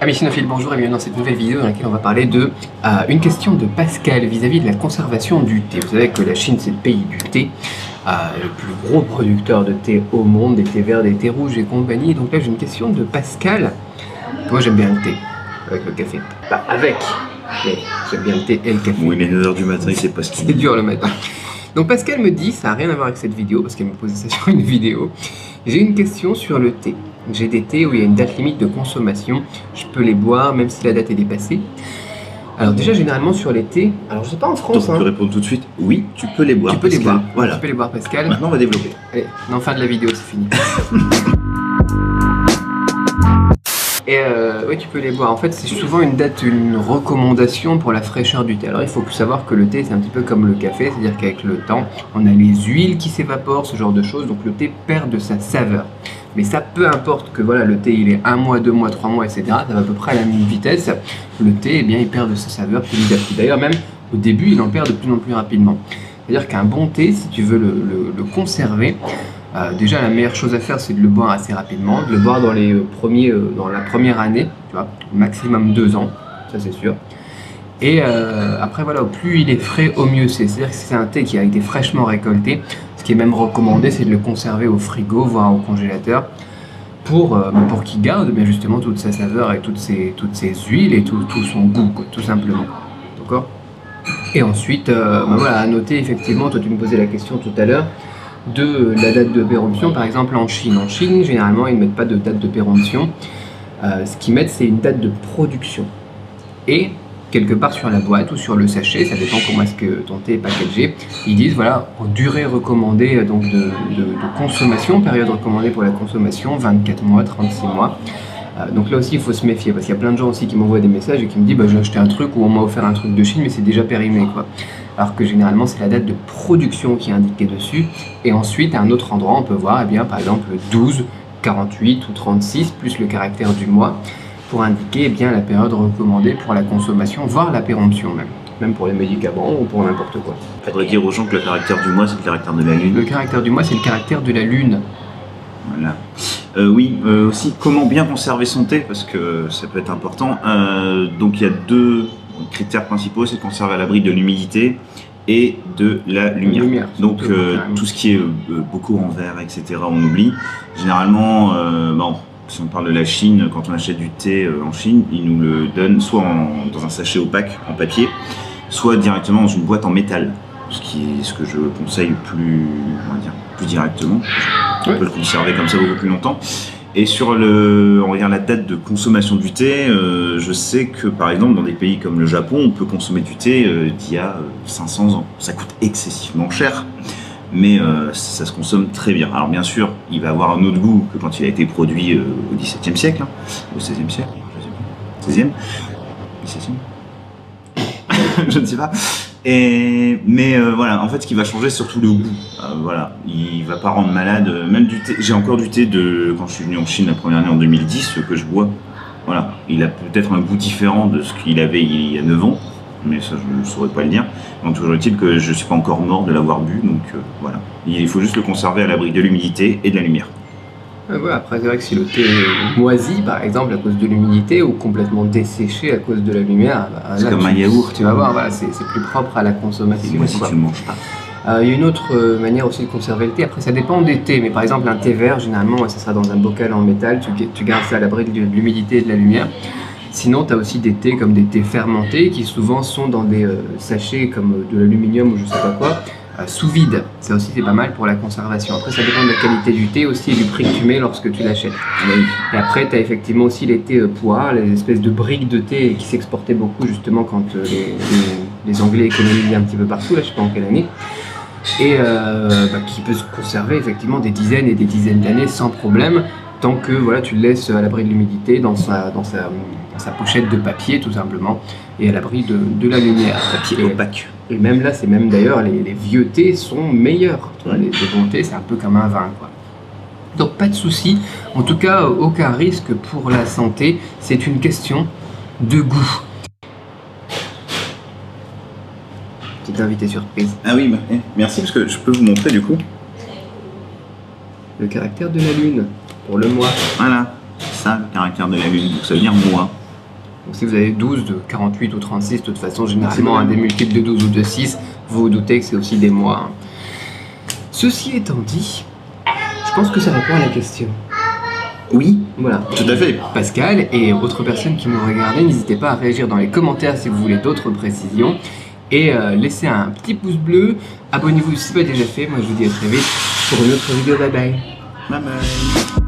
Amis cinéphiles, bonjour et bienvenue dans cette nouvelle vidéo dans laquelle on va parler de une question de Pascal vis-à-vis de la conservation du thé. Vous savez que la Chine c'est le pays du thé, le plus gros producteur de thé au monde, des thés verts, des thés rouges et compagnie. Donc là j'ai une question de Pascal. Moi j'aime bien le thé, avec le café. Pas avec, mais j'aime bien le thé et le café. Oui, mais 9h du matin, c'est pas ce qu'il C'est dur le matin. Donc Pascal me dit, ça n'a rien à voir avec cette vidéo, parce qu'elle me posait ça sur une vidéo. J'ai une question sur le thé. J'ai des thés où il y a une date limite de consommation. Je peux les boire même si la date est dépassée. Alors déjà, généralement sur les thés, alors je sais pas en France. Donc tu peux répondre tout de suite, oui, tu peux les boire. Tu peux les boire. Voilà. Tu peux les boire, Pascal. Maintenant, on va développer. Allez, en fin de la vidéo, c'est fini. Et oui, tu peux les boire. En fait, c'est souvent une recommandation pour la fraîcheur du thé. Alors, il faut savoir que le thé, c'est un petit peu comme le café, c'est-à-dire qu'avec le temps, on a les huiles qui s'évaporent, ce genre de choses, donc le thé perd de sa saveur. Mais ça, peu importe que voilà, le thé, il est 1 mois, 2 mois, 3 mois, etc., ça va à peu près à la même vitesse. Le thé, eh bien, il perd de sa saveur petit à petit. D'ailleurs, même au début, il en perd de plus en plus rapidement. C'est-à-dire qu'un bon thé, si tu veux le conserver, déjà la meilleure chose à faire c'est de le boire assez rapidement, de le boire dans dans la première année, tu vois, maximum 2 ans, ça c'est sûr. Et après voilà, au plus il est frais, au mieux c'est. C'est-à-dire que si c'est un thé qui a été fraîchement récolté, ce qui est même recommandé c'est de le conserver au frigo, voire au congélateur, pour qu'il garde bien justement toute sa saveur et toutes ses huiles et tout son goût, quoi, tout simplement. D'accord ? Et ensuite, voilà, à noter effectivement, toi tu me posais la question tout à l'heure, de la date de péremption, par exemple en Chine. En Chine, généralement, ils ne mettent pas de date de péremption. Ce qu'ils mettent, c'est une date de production. Et quelque part sur la boîte ou sur le sachet, ça dépend comment est-ce que ton thé est packagé, ils disent voilà, durée recommandée donc de consommation, période recommandée pour la consommation, 24 mois, 36 mois. Donc là aussi il faut se méfier parce qu'il y a plein de gens aussi qui m'envoient des messages et qui me disent bah, j'ai acheté un truc ou on m'a offert un truc de Chine mais c'est déjà périmé quoi. Alors que généralement c'est la date de production qui est indiquée dessus et ensuite à un autre endroit on peut voir eh bien, par exemple 12, 48 ou 36 plus le caractère du mois pour indiquer eh bien, la période recommandée pour la consommation voire la péremption même pour les médicaments ou pour n'importe quoi. Il faudrait dire aux gens que le caractère du mois c'est le caractère de la lune. Le caractère du mois c'est le caractère de la lune. Voilà. Oui, aussi comment bien conserver son thé parce que ça peut être important. Donc il y a 2 critères principaux, c'est de conserver à l'abri de l'humidité et de la lumière. Donc tout ce qui est beaucoup en verre, etc. on oublie. Généralement, bon, si on parle de la Chine, quand on achète du thé en Chine, ils nous le donnent soit dans un sachet opaque en papier, soit directement dans une boîte en métal. Ce que je conseille plus directement. On peut le conserver comme ça beaucoup plus longtemps. Et sur on regarde la date de consommation du thé, je sais que par exemple dans des pays comme le Japon, on peut consommer du thé d'il y a 500 ans. Ça coûte excessivement cher, mais ça se consomme très bien. Alors bien sûr, il va avoir un autre goût que quand il a été produit au XVIIe siècle, au XVIe siècle, je sais pas, 16e, 17e, je ne sais pas. Mais voilà, en fait, ce qui va changer, c'est surtout le goût. Voilà, il va pas rendre malade. Même du thé, j'ai encore du thé de quand je suis venu en Chine la première année en 2010, ce que je bois. Voilà, il a peut-être un goût différent de ce qu'il avait il y a 9 ans, mais ça, je ne saurais pas le dire. Donc, toujours est-il que je suis pas encore mort de l'avoir bu, donc voilà. Il faut juste le conserver à l'abri de l'humidité et de la lumière. Ouais, après, c'est vrai que si le thé est moisi, par exemple, à cause de l'humidité, ou complètement desséché à cause de la lumière, bah, c'est comme un yaourt. Tu vas voir, voilà, c'est plus propre à la consommation. Moi, si tu ne manges pas. Il y a une autre manière aussi de conserver le thé. Après, ça dépend des thés, mais par exemple, un thé vert, généralement, ça sera dans un bocal en métal, tu gardes ça à l'abri de l'humidité et de la lumière. Sinon, tu as aussi des thés comme des thés fermentés qui souvent sont dans des sachets comme de l'aluminium ou je sais pas quoi. Sous vide, ça aussi c'est pas mal pour la conservation. Après ça dépend de la qualité du thé aussi et du prix que tu mets lorsque tu l'achètes. Et après tu as effectivement aussi les thés poires, les espèces de briques de thé qui s'exportaient beaucoup justement quand les Anglais économisaient un petit peu partout, là je sais pas en quelle année. Et qui peut se conserver effectivement des dizaines et des dizaines d'années sans problème, tant que voilà, tu le laisses à l'abri de l'humidité dans sa pochette de papier tout simplement et à l'abri de la lumière. Papier opaque. Et même là, c'est même d'ailleurs, les vieux thés sont meilleurs. Tu vois, les bons thés, c'est un peu comme un vin, quoi. Donc pas de souci. En tout cas, aucun risque pour la santé. C'est une question de goût. Petite invité surprise. Ah oui, bah, merci parce que je peux vous montrer du coup. Le caractère de la lune pour le mois. Voilà, ça, le caractère de la lune. Donc ça veut dire mois. Donc si vous avez 12, de 48 ou 36, de toute façon, généralement, des multiples de 12 ou de 6, vous vous doutez que c'est aussi des mois. Hein. Ceci étant dit, je pense que ça répond à la question. Oui, voilà. Tout à fait. Pascal et autres personnes qui nous regardaient, n'hésitez pas à réagir dans les commentaires si vous voulez d'autres précisions. Et laissez un petit pouce bleu, abonnez-vous si ce n'est pas déjà fait. Moi je vous dis à très vite pour une autre vidéo, bye bye. Bye bye.